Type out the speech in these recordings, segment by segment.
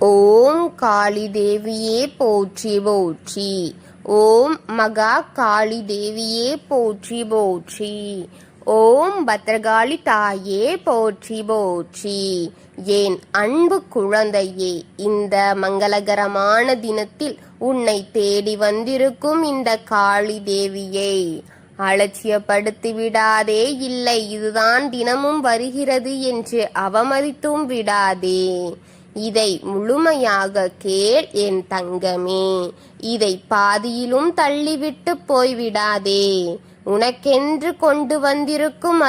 ஓம் காளி தேவியே போற்றி போற்றி. ஓம் மகா காளி தேவியே போற்றி போற்றி. ஓம் பத்ரகாளி தாயே போற்றி போற்றி. என் அன்பு குழந்தையே, இந்த மங்களகரமான தினத்தில் உன்னை தேடி வந்திருக்கும் இந்த காளி தேவியை அலட்சியப்படுத்தி விடாதே. இல்லை, இதுதான் தினமும் வருகிறது என்று அவமதித்தும் விடாதே. இதை முழுமையாக கேள் என் தங்கமே. இதை பாதியிலும் தள்ளிவிட்டு போய்விடாதே. உனக்கென்று கொண்டு வந்திருக்கும்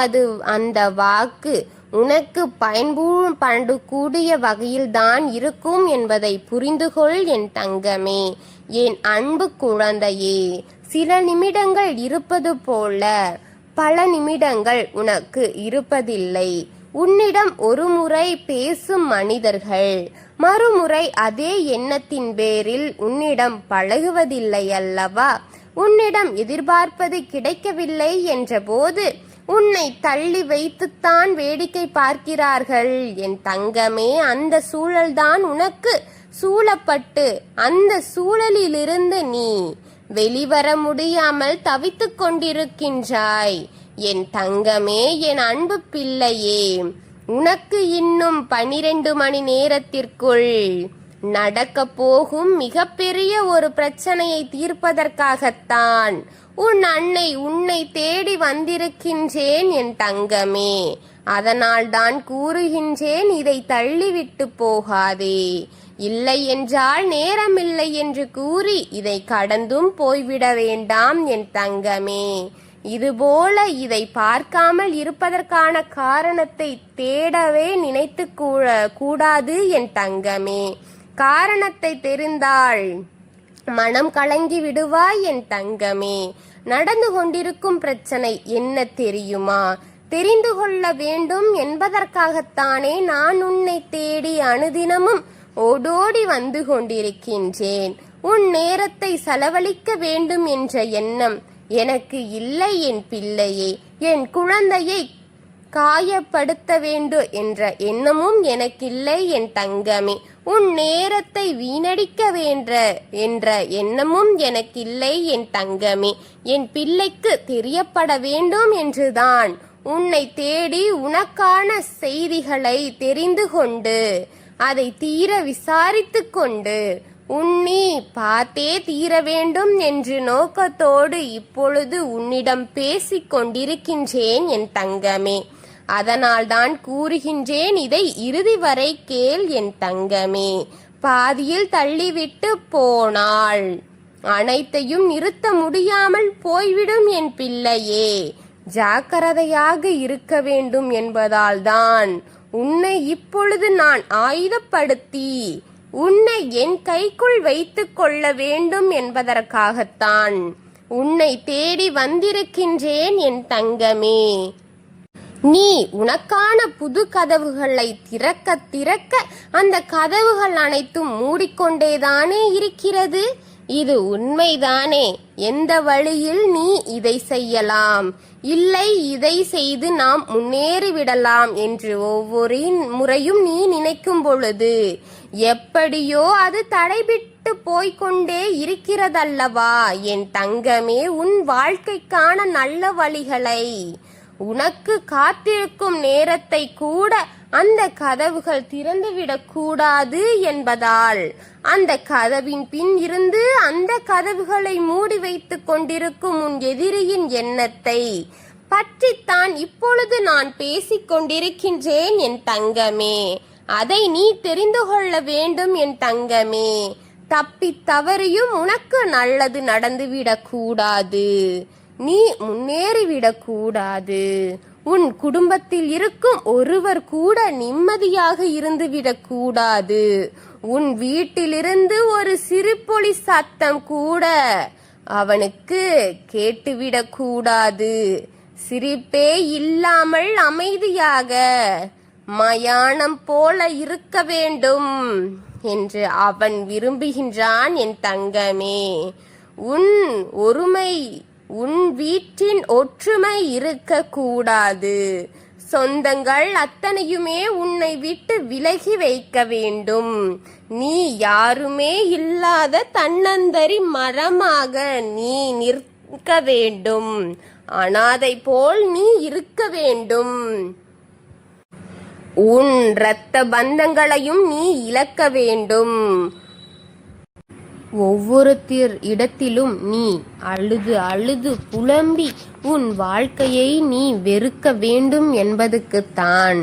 அந்த வாக்கு உனக்கு பயன்படக்கூடிய வகையில்தான் இருக்கும் என்பதை புரிந்துகொள் என் தங்கமே. என் அன்பு குழந்தையே, சில நிமிடங்கள் இருப்பது போல பல நிமிடங்கள் உனக்கு இருப்பதில்லை. உன்னிடம் ஒரு முறை பேசும் மனிதர்கள் மறுமுறை அதே எண்ணத்தின் பேரில் உன்னிடம் பழகுவதில்லை அல்லவா? உன்னிடம் எதிர்பார்ப்பது கிடைக்கவில்லை என்ற போது உன்னை தள்ளி வைத்துத்தான் வேடிக்கை பார்க்கிறார்கள் என் தங்கமே. அந்த சூழல்தான் உனக்கு சூழப்பட்டு அந்த சூழலிலிருந்து நீ வெளிவர முடியாமல் தவித்துக் கொண்டிருக்கின்றாய் என் தங்கமே. என் அன்பு பிள்ளையே, உனக்கு இன்னும் 12 மணி நேரத்திற்குள் நடக்க போகும் மிகப்பெரிய ஒரு பிரச்சனையை தீர்ப்பதற்காகத்தான் உன் அன்னை உன்னை தேடி வந்திருக்கின்றேன் என் தங்கமே. அதனால் தான் கூறுகின்றேன், இதை தள்ளிவிட்டு போகாதே. இல்லை என்றால் நேரமில்லை என்று கூறி இதை கடந்தும் போய்விட வேண்டாம் என் தங்கமே. இதுபோல இதை பார்க்காமல் இருப்பதற்கான காரணத்தை தேடவே நினைத்து கூடாது என் தங்கமே. காரணத்தை தெரிந்தால் மனம் கலங்கி விடுவாய் என் தங்கமே. நடந்து கொண்டிருக்கும் பிரச்சனை என்ன தெரியுமா? தெரிந்து கொள்ள வேண்டும் என்பதற்காகத்தானே நான் உன்னை தேடி அனுதினமும் ஓடோடி வந்து கொண்டிருக்கின்றேன். உன் நேரத்தை செலவழிக்க வேண்டும் என்ற எண்ணம் எனக்கு இல்லை என் பிள்ளையே. என் குழந்தையை காயப்படுத்த வேண்டும் என்ற எண்ணமும் எனக்கில்லை என் தங்கமே. உன் நேரத்தை வீணடிக்க என்ற எண்ணமும் எனக்கில்லை என் தங்கமே. என் பிள்ளைக்கு தெரியப்பட வேண்டும் என்றுதான் உன்னை தேடி உனக்கான செய்திகளை தெரிந்து கொண்டு அதை தீர விசாரித்து கொண்டு உன்னி பார்த்தே தீர வேண்டும் என்று நோக்கத்தோடு இப்பொழுது உன்னிடம் பேசிக் கொண்டிருக்கின்றேன் என் தங்கமே. அதனால் தான் கூறுகின்றேன், இதை இறுதி வரை கேள் என் தங்கமே. பாதியில் தள்ளிவிட்டு போனால் அனைத்தையும் நிறுத்த முடியாமல் போய்விடும் என் பிள்ளையே. ஜாக்கிரதையாக இருக்க வேண்டும் என்பதால் தான் உன்னை இப்பொழுது நான் ஆயுதப்படுத்தி உன்னை என் கைக்குள் வைத்துக் கொள்ள வேண்டும் என்பதற்காகத்தான் உன்னை தேடி வந்திருக்கின்றேன் என் தங்கமே. நீ உனக்கான புது கதவுகளை திறக்க திறக்க அந்த கதவுகள் அனைத்தும் மூடிக்கொண்டேதானே இருக்கிறது. இது உண்மைதானே? எந்த வழியில் நீ இதை செய்யலாம், இல்லை இதை செய்து நாம் முன்னேறிவிடலாம் என்று ஒவ்வொரு முறையும் நீ நினைக்கும் பொழுது எப்படியோ அது தடைபிட்டு போய்கொண்டே இருக்கிறதல்லவா என் தங்கமே. உன் வாழ்க்கைக்கான நல்ல வழிகளை உனக்கு காத்திருக்கும் நேரத்தை கூட அந்த கதவுகள் திறந்துவிடக் கூடாது என்பதால் அந்த கதவின் பின் இருந்து அந்த கதவுகளை மூடி வைத்துக் கொண்டிருக்கும் உன் எதிரியின் எண்ணத்தை பற்றித்தான் இப்பொழுது நான் பேசிக் கொண்டிருக்கின்றேன் என் தங்கமே. அதை நீ தெரிந்து கொள்ள வேண்டும் என் தங்கமே. தப்பி தவறியும் உனக்கு நல்லது நடந்துவிடக் கூடாது, நீ முன்னேறிவிடக் கூடாது. உன் குடும்பத்தில் இருக்கும் ஒருவர் கூட நிம்மதியாக இருந்துவிடக் கூடாது. உன் வீட்டிலிருந்து ஒரு சிறுபொலி சத்தம் கூட அவனுக்கு கேட்டுவிடக் கூடாது. சிரிப்பே இல்லாமல் அமைதியாக மயானம் போல இருக்க வேண்டும் என்று அவன் விரும்புகின்றான் என் தங்கமே. உன் வீட்டின் ஒற்றுமை இருக்க கூடாது. சொந்தங்கள் அத்தனையுமே உன்னை விட்டு விலகி வைக்க வேண்டும். நீ யாருமே இல்லாத தன்னந்தரி மரமாக நீ நிற்க வேண்டும். அனாதை போல் நீ இருக்க வேண்டும். உன் இரத்த பந்தங்களையும் நீ இழக்க வேண்டும். ஒவ்வொரு இடத்திலும் நீ அழுது அழுது புலம்பி உன் வாழ்க்கையை நீ வெறுக்க வேண்டும் என்பதுக்குத்தான்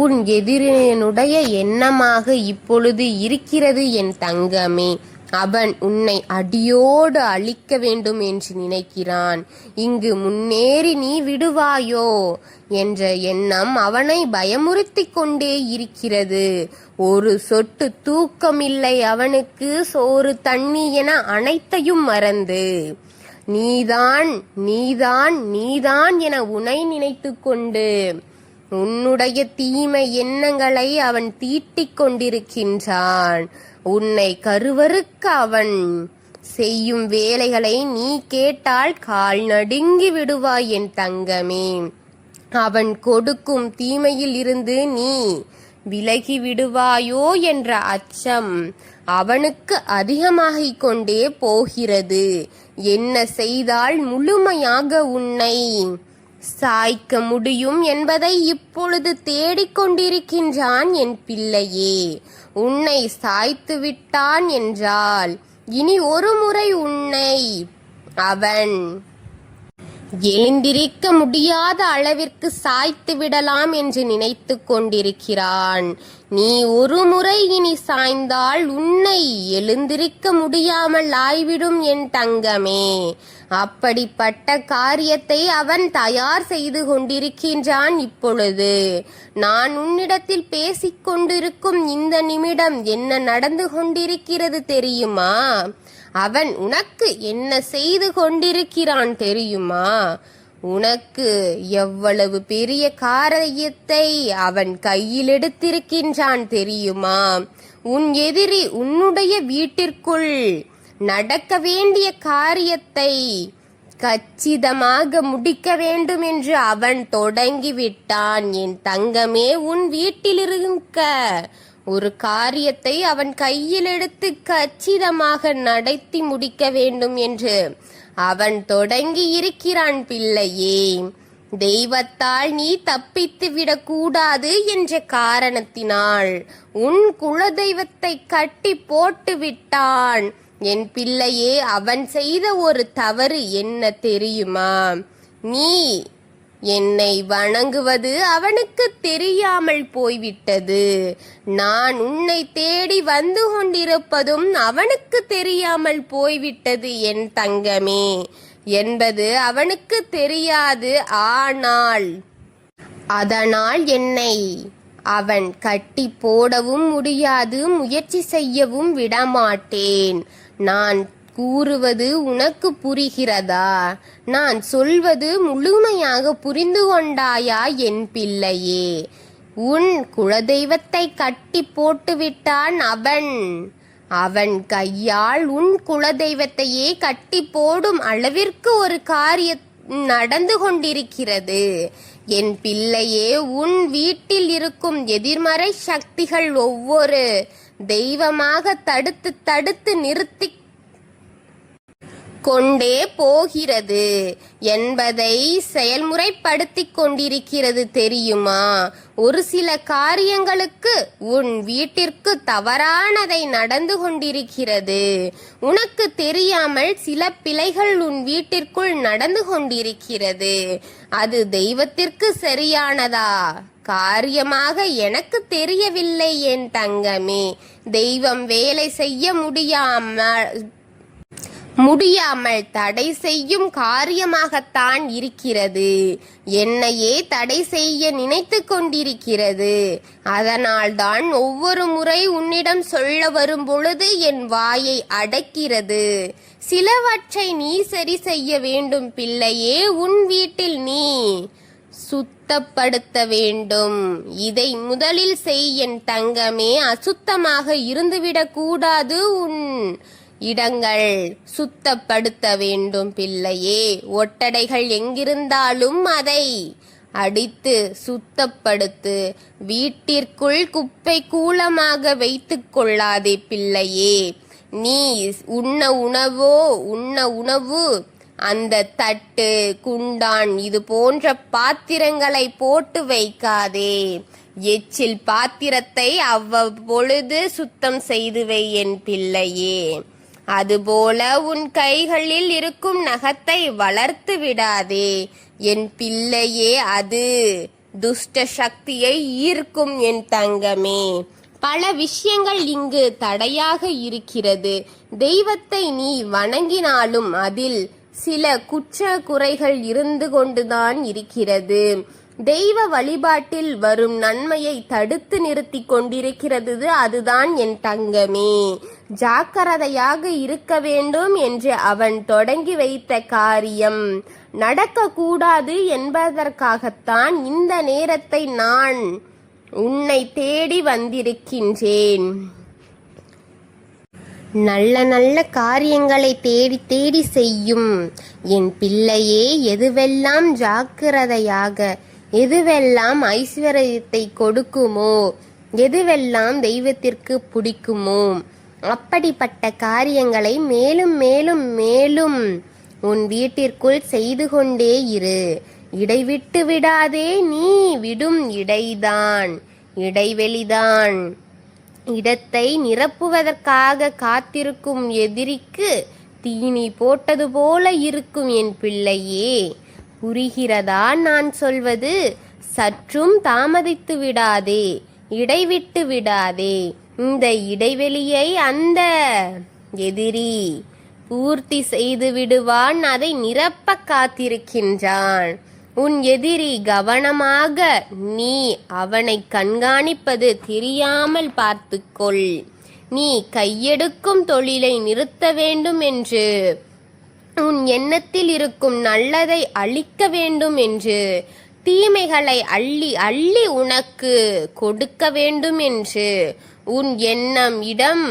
உன் எதிரினுடைய எண்ணமாக இப்பொழுது இருக்கிறது என் தங்கமே. அவன் உன்னை அடியோடு அழிக்க வேண்டும் என்று நினைக்கிறான். இங்கு முன்னேறி நீ விடுவாயோ என்ற எண்ணம் அவனை பயமுறுத்தி கொண்டே இருக்கிறது. ஒரு சொட்டு தூக்கமில்லை அவனுக்கு, சோறு தண்ணி என அனைத்தையும் மறந்து நீதான் நீதான் நீதான் என உன்னை நினைத்து கொண்டு உன்னுடைய தீமை எண்ணங்களை அவன் தீட்டிக் கொண்டிருக்கின்றான். உன்னை கருவறுக்க அவன் செய்யும் வேலைகளை நீ கேட்டால் கால் நடுங்கி விடுவாய் என் தங்கமே. அவன் கொடுக்கும் தீமையில் இருந்து நீ விலகி விடுவாயோ என்ற அச்சம் அவனுக்கு அதிகமாகிக் கொண்டே போகிறது. என்ன செய்தால் முழுமையாக உன்னை சாய்க்க முடியும் என்பதை இப்பொழுது தேடிக்கொண்டிருக்கின்றான் என் பிள்ளையே. உன்னை சாய்த்து விட்டான் என்றால் இனி ஒரு முறை உன்னை அவன் எழுந்திருக்க முடியாத அளவிற்கு சாய்த்து விடலாம் என்று நினைத்து கொண்டிருக்கிறான். நீ ஒரு முறை இனி சாய்ந்தால் உன்னை எழுந்திருக்க முடியாமல் ஆய்விடும் என் தங்கமே. அப்படிப்பட்ட காரியத்தை அவன் தயார் செய்து கொண்டிருக்கின்றான் இப்பொழுது. நான் உன்னிடத்தில் பேசிக் கொண்டிருக்கும் இந்த நிமிடம் என்ன நடந்து கொண்டிருக்கிறது தெரியுமா? அவன் உனக்கு என்ன செய்து கொண்டிருக்கிறான் தெரியுமா? உனக்கு எவ்வளவு பெரிய காரியத்தை அவன் கையில் எடுத்திருக்கின்றான் தெரியுமா? உன் எதிரி உன்னுடைய வீட்டிற்குள் நடக்க வேண்டிய காரியத்தை கச்சிதமாக முடிக்க வேண்டும் என்று அவன் தொடங்கிவிட்டான் என் தங்கமே. உன் வீட்டில் இருக்க ஒரு காரியத்தை அவன் கையில் எடுத்து கச்சிதமாக நடத்தி முடிக்க வேண்டும் என்று அவன் தொடங்கி இருக்கிறான் பிள்ளையே. தெய்வத்தால் நீ தப்பித்து விடக்கூடாது என்ற காரணத்தினால் உன் குலதெய்வத்தை கட்டி போட்டு விட்டான் என் பிள்ளையே. அவன் செய்த ஒரு தவறு என்ன தெரியுமா? நீ என்னை வணங்குவது அவனுக்கு தெரியாமல் போய்விட்டது. நான் உன்னை தேடி வந்து கொண்டிருப்பதும் அவனுக்கு தெரியாமல் போய்விட்டது என் தங்கமே என்பது அவனுக்கு தெரியாது. ஆனால் அதனால் என்னை அவன் கட்டி போடவும் முடியாது, முயற்சி செய்யவும் விடமாட்டேன். நான் கூறுவது உனக்கு புரிகிறதா? நான் சொல்வது முழுமையாக புரிந்து கொண்டாயா என் பிள்ளையே? உன் குலதெய்வத்தை கட்டி போட்டு விட்டான் அவன். அவன் கையால் உன் குலதெய்வத்தையே கட்டி போடும் அளவிற்கு ஒரு காரியம் நடந்து கொண்டிருக்கிறது என் பிள்ளையே. உன் வீட்டில் இருக்கும் எதிர்மறை சக்திகள் ஒவ்வொரு தெய்வமாக தடுத்து தடுத்து நிறுத்தி கொண்டே போகிறது என்பதை செயல்முறைப்படுத்திக் கொண்டிருக்கிறது தெரியுமா? ஒரு சில காரியங்களுக்கு உன் வீட்டிற்கு தவறானதை நடந்து கொண்டிருக்கிறது. உனக்கு தெரியாமல் சில பிழைகள் உன் வீட்டிற்குள் நடந்து கொண்டிருக்கிறது. அது தெய்வத்திற்கு சரியானதா காரியமாக எனக்கு தெரியவில்லை என் தங்கமே. தெய்வம் வேலை செய்ய முடியாமல் தடை செய்யும் காரியமாகத்தான் இருக்கிறது. என்னையே தடை செய்ய நினைத்து கொண்டிருக்கிறது. அதனால்தான் ஒவ்வொரு முறை உன்னிடம் சொல்ல வரும் பொழுது என் வாயை அடக்கிறது. சிலவற்றை நீ சரி செய்ய வேண்டும் பிள்ளையே. உன் வீட்டில் நீ சுத்தப்படுத்த வேண்டும். இதை முதலில் செய் என் தங்கமே. அசுத்தமாக இருந்துவிடக் கூடாது. உன் இடங்கள் சுத்தப்படுத்த வேண்டும் பிள்ளையே. ஒட்டடைகள் எங்கிருந்தாலும் அதை அடித்து சுத்தப்படுத்து. வீட்டிற்குள் குப்பை கூலமாக வைத்துக் கொள்ளாதே பிள்ளையே. நீ உண்ண உணவு அந்த தட்டு, குண்டான் இது போன்ற பாத்திரங்களை போட்டு வைக்காதே. எச்சில் பாத்திரத்தை அவ்வப்பொழுது சுத்தம் செய்து வை என் பிள்ளையே. அதுபோல உன் கைகளில் இருக்கும் நகத்தை வளர்த்து விடாதே என் பிள்ளையே. அது துஷ்ட சக்தியை ஈர்க்கும் என் தங்கமே. பல விஷயங்கள் இங்கு தடையாக இருக்கிறது. தெய்வத்தை நீ வணங்கினாலும் அதில் சில குற்ற குறைகள் இருந்து கொண்டுதான் இருக்கிறது. தெய்வ வழிபாட்டில் வரும் நன்மையை தடுத்து நிறுத்தி கொண்டிருக்கிறது அதுதான் என் தங்கமே. ஜாக்கிரதையாக இருக்க வேண்டும் என்று அவன் தொடங்கி வைத்த காரியம் நடக்கக்கூடாது என்பதற்காகத்தான் இந்த நேரத்தை நான் உன்னை தேடி வந்திருக்கின்றேன். நல்ல நல்ல காரியங்களை தேடி தேடி செய்யும் என் பிள்ளையே. எதுவெல்லாம் ஜாக்கிரதையாக, எதுவெல்லாம் ஐஸ்வர்யத்தை கொடுக்குமோ, எதுவெல்லாம் தெய்வத்திற்கு பிடிக்குமோ அப்படிப்பட்ட காரியங்களை மேலும் மேலும் மேலும் உன் வீட்டிற்குள் செய்து கொண்டே இரு. இடைவிட்டு விடாதே. நீ விடும் இடைவெளிதான் இடத்தை நிரப்புவதற்காக காத்திருக்கும் எதிரிக்கு தீனி போட்டது போல இருக்கும் என் பிள்ளையே. புரிகிறதா நான் சொல்வது? சற்றும் தாமதித்து விடாதே, இடைவிட்டு விடாதே. இந்த இடைவெளியை அந்த எதிரி பூர்த்தி செய்து விடுவான். அதை நிரப்ப காத்திருக்கின்றான் உன் எதிரி. கவனமாக நீ அவனை கண்காணிப்பது தெரியாமல் பார்த்துக்கொள். நீ கையெடுக்கும் தொழிலை நிறுத்த வேண்டும் என்று, உன் எண்ணத்தில் இருக்கும் நல்லதை அழிக்க வேண்டும் என்று, தீமைகளை அள்ளி அள்ளி உனக்கு கொடுக்க வேண்டும் என்று, உன் எண்ணம் இடம்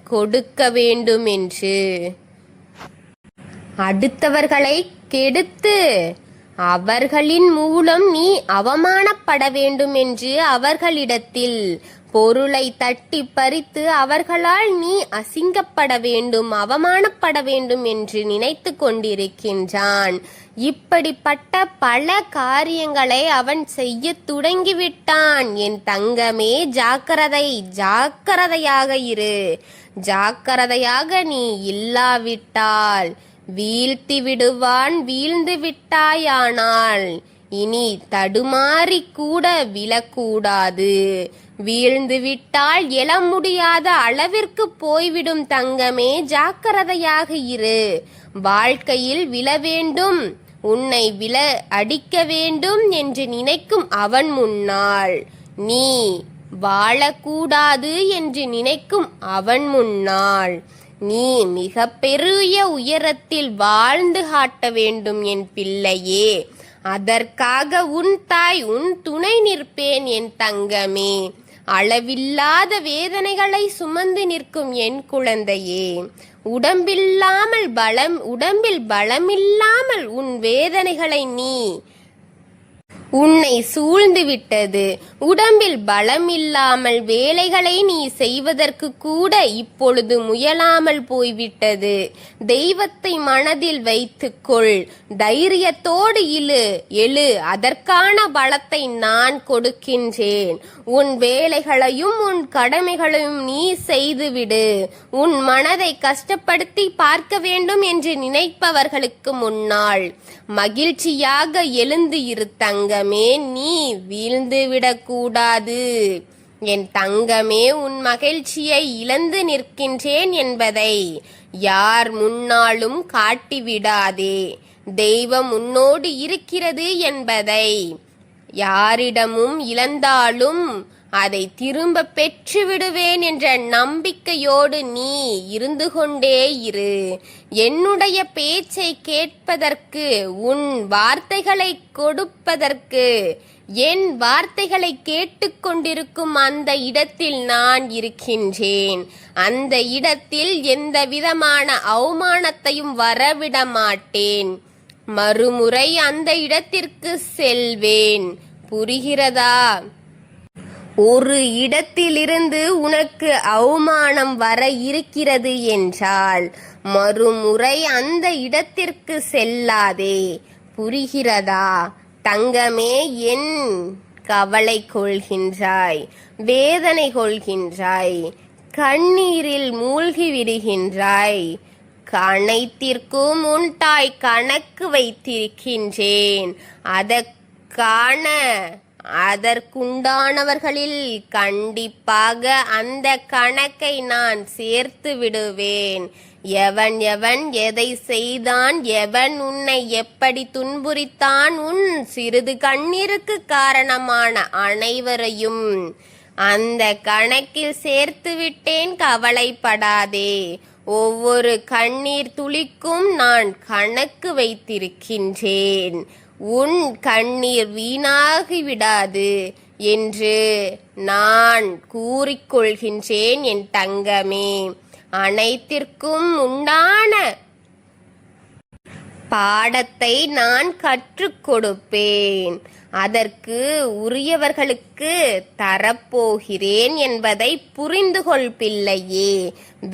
கொடுக்க வேண்டும் என்று, அடுத்தவர்களை கெடுத்து அவர்களின் மூலம் நீ அவமானப்பட வேண்டும் என்று, அவர்களிடத்தில் பொருளை தட்டி பறித்து அவர்களால் நீ அசிங்கப்பட வேண்டும், அவமானப்பட வேண்டும் என்று நினைத்து கொண்டிருக்கின்றான். இப்படிப்பட்ட பல காரியங்களை அவன் செய்ய தொடங்கிவிட்டான். என் தங்கமே, ஜாக்கிரதையாக இரு. ஜாக்கிரதையாக நீ இல்லாவிட்டால் வீழ்த்தி விடுவான். வீழ்ந்து விட்டாயானால் இனி தடுமாறி கூட விழக்கூடாது. வீழ்ந்து விட்டால் எழ முடியாத அளவிற்கு போய்விடும் தங்கமே. ஜாக்கிரதையாக இரு. வாழ்க்கையில் விழ வேண்டும், உன்னை விழ அடிக்க வேண்டும் என்று நினைக்கும் அவன் முன்னால் நீ வாழக்கூடாது என்று நினைக்கும் அவன் முன்னால் நீ மிக பெரிய உயரத்தில் வாழ்ந்து காட்ட வேண்டும் என் பிள்ளையே. அதற்காக உன் தாய் உன் துணை நிற்பேன் என் தங்கமே. அளவில்லாத வேதனைகளை சுமந்து நிற்கும் என் குழந்தையே. உடம்பில் பலமில்லாமல் உன் வேதனைகளை உன்னை சூழ்ந்து விட்டது. உடம்பில் பலமில்லாமல் வேலைகளை நீ செய்வதற்கு கூட இப்பொழுது முயலாமல் போய்விட்டது. தெய்வத்தை மனதில் வைத்துக்கொள். தைரியத்தோடு எழு. அதற்கான பலத்தை நான் கொடுக்கின்றேன். உன் வேலைகளையும் உன் கடமைகளையும் நீ செய்துவிடு. உன் மனதை கஷ்டப்படுத்தி பார்க்க வேண்டும் என்று நினைப்பவர்களுக்கு முன்னால் மகிழ்ச்சியாக எழுந்து இரு தங்கமே. நீ வீழ்ந்து விடக்கூடாது என் தங்கமே. உன் மகிழ்ச்சியை இழந்து நிற்கின்றேன் என்பதை யார் முன்னாலும் காட்டிவிடாதே. தெய்வம் உன்னோடு இருக்கிறது என்பதை யாரிடமும் இழந்தாலும் அதை திரும்ப பெற்று விடுவேன் என்ற நம்பிக்கையோடு நீ இருந்து கொண்டே இரு. என்னுடைய பேச்சை கேட்பதற்கு, உன் வார்த்தைகளை கொடுப்பதற்கு, என் வார்த்தைகளை கேட்டுக்கொண்டிருக்கும் அந்த இடத்தில் நான் இருக்கின்றேன். அந்த இடத்தில் எந்த விதமான அவமானத்தையும் வரவிட மாட்டேன். மறுமுறை அந்த இடத்திற்கு செல்வேன். புரிகிறதா? ஒரு இடத்திலிருந்து உனக்கு அவமானம் வர இருக்கிறது என்றால் மறுமுறை அந்த இடத்திற்கு செல்லாதே. புரிகிறதா? தங்கமே, என் கவலை கொள்கின்றாய், வேதனை கொள்கின்றாய், கண்ணீரில் மூழ்கி விடுகின்றாய். அனைத்திற்கும் உன் தாய் கணக்கு வைத்திருக்கின்றேன். அதற்குண்டானவர்களில் கண்டிப்பாக அந்த கணக்கை நான் சேர்த்து விடுவேன். எவன் எவன் எதை செய்தான், எவன் உன்னை எப்படி துன்புரித்தான், உன் சிறிது கண்ணீருக்கு காரணமான அனைவரையும் அந்த கணக்கில் சேர்த்து விட்டேன். கவலைப்படாதே. ஒவ்வொரு கண்ணீர் துளிக்கும் நான் கணக்கு வைத்திருக்கின்றேன். உன் கண்ணீர் வீணாகி விடாது என்று நான் கூறிக்கொள்கின்றேன் என் தங்கமே. அனைத்திற்கும் உண்டான பாடத்தை நான் கற்றுக் கொடுப்பேன். அதற்கு உரியவர்களுக்கு தரப்போகிறேன் என்பதை புரிந்து கொள் பிள்ளையே.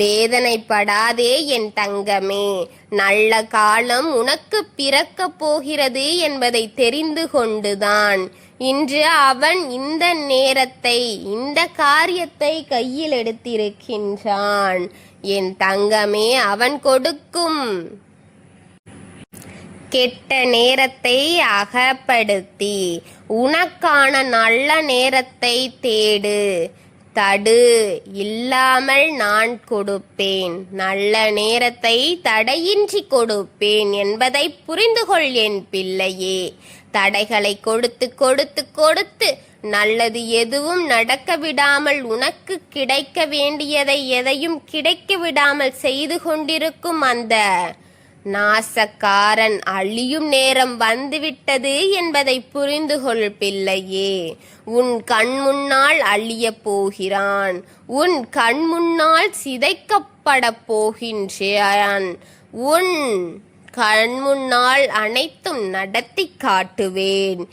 வேதனைப்படாதே என் தங்கமே. நல்ல காலம் உனக்கு பிறக்கப் போகிறது என்பதை தெரிந்து கொண்டுதான் இன்று அவன் இந்த நேரத்தை, இந்த காரியத்தை கையில் எடுத்திருக்கின்றான். என் தங்கமே, அவன் கொடுக்கும் கெட்ட நேரத்தை அகப்படுத்தி உனக்கான நல்ல நேரத்தை தேடு. தடு இல்லாமல் நான் கொடுப்பேன். நல்ல நேரத்தை தடையின்றி கொடுப்பேன் என்பதை புரிந்து கொள் என் பிள்ளையே. தடைகளை கொடுத்து கொடுத்து கொடுத்து நல்லது எதுவும் நடக்க விடாமல், உனக்கு கிடைக்க வேண்டியதை எதையும் கிடைக்க விடாமல் செய்து கொண்டிருக்கும் அந்த நாசக்காரன் அழியும் நேரம் வந்துவிட்டது என்பதை புரிந்து கொள் பிள்ளையே. உன் கண் முன்னால் அழியப் போகிறான். உன் கண் முன்னால் சிதைக்கப்பட போகின்றான். உன் கண் முன்னால் அனைத்தும் நடத்தி காட்டுவேன்.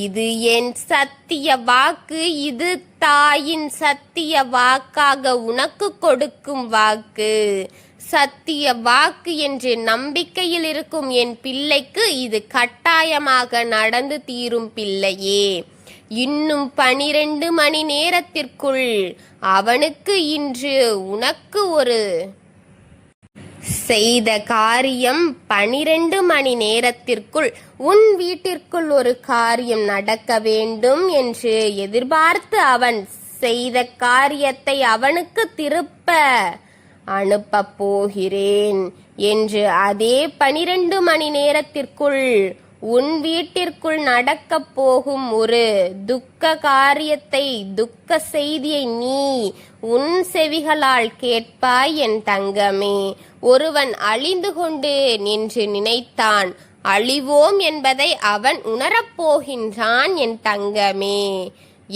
இது என் சத்திய வாக்கு. இது தாயின் சத்திய வாக்காக உனக்கு கொடுக்கும் வாக்கு. சத்திய வாக்கு என்று நம்பிக்கையில் இருக்கும் என் பிள்ளைக்கு இது கட்டாயமாக நடந்து தீரும் பிள்ளையே. இன்னும் 12 மணி நேரத்திற்குள் அவனுக்கு இன்று உனக்கு ஒரு செய்த காரியம் 12 மணி நேரத்திற்குள் உன் வீட்டிற்குள் ஒரு காரியம் நடக்க வேண்டும் என்று எதிர்பார்த்து அவன் செய்த காரியத்தை அவனுக்கு திருப்ப அனுப்பப் போகிறேன் என்று அதே 12 மணி நேரத்திற்குள் உன் வீட்டிற்குள் நடக்கப் போகும் ஒரு துக்க காரியத்தை, துக்க செய்தியை நீ உன் செவிகளால் கேட்பாய் என் தங்கமே. ஒருவன் அழிந்து கொண்டு நின்று நினைத்தான். அழிவோம் என்பதை அவன் உணரப்போகின்றான் என் தங்கமே.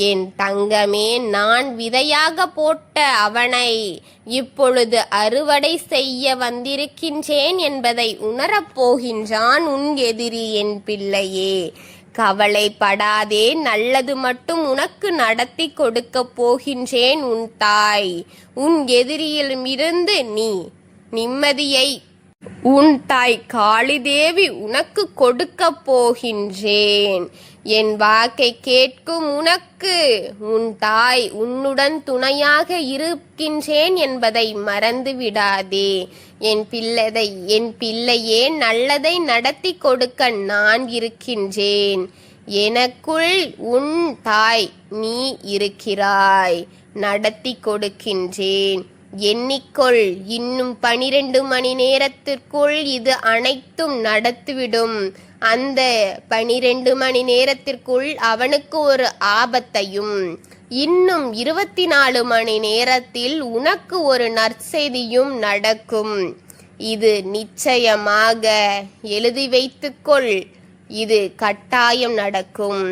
என் தங்கமே, நான் விதையாக போட்ட அவனை இப்பொழுது அறுவடை செய்ய வந்திருக்கின்றேன் என்பதை உணரப்போகின்றான் உன் எதிரி என் பிள்ளையே. கவலைப்படாதே. நல்லது மட்டும் உனக்கு நடத்தி கொடுக்க போகின்றேன் உன் தாய். உன் எதிரியிடமிருந்து நீ நிம்மதியை உன் தாய் காளிதேவி உனக்கு கொடுக்க போகின்றேன். என் வாக்கை கேட்கும் உனக்கு உன் தாய் உன்னுடன் துணையாக இருக்கின்றேன் என்பதை மறந்து விடாதே. என் பிள்ளையே, நல்லதை நடத்தி கொடுக்க நான் இருக்கின்றேன். எனக்குள் உன் தாய் நீ இருக்கிறாய். நடத்தி கொடுக்கின்றேன். எண்ணிக்கொள். இன்னும் 12 மணி நேரத்திற்குள் இது அனைத்தும் நடத்திவிடும். அந்த 12 மணி நேரத்திற்குள் அவனுக்கு ஒரு ஆபத்தையும், இன்னும் 24 மணி நேரத்தில் உனக்கு ஒரு நற்செய்தியும் நடக்கும். இது நிச்சயமாக எழுதி வைத்துக்கொள். இது கட்டாயம் நடக்கும்.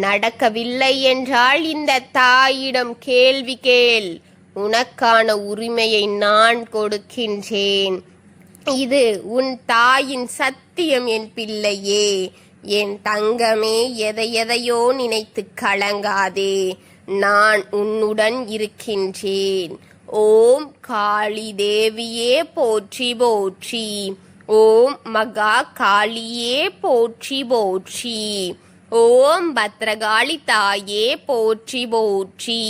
நடக்கவில்லை என்றால் இந்த தாயிடம் கேள்வி கேள். உனக்கான உரிமையை நான் கொடுக்கின்றேன். இது உன் தாயின் சத்திய சத்தியம் என் பிள்ளையே. என் தங்கமே, எதையோ நினைத்து கலங்காதே. நான் உன்னுடன் இருக்கின்றேன். ஓம் காளி தேவியே போற்றி போற்றி. ஓம் மகா காளியே போற்றி போற்றி. ஓம் பத்ரகாளி தாயே போற்றி போற்றி.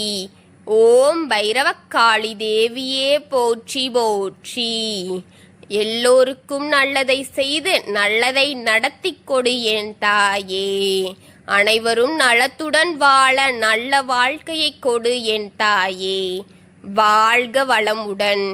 ஓம் பைரவக்காளி தேவியே போற்றி போற்றி. எல்லோருக்கும் நல்லதை செய்து நல்லதை நடத்தி கொடு என் தாயே. அனைவரும் நலத்துடன் வாழ நல்ல வாழ்க்கையை கொடு என் தாயே. வாழ்க வளமுடன்.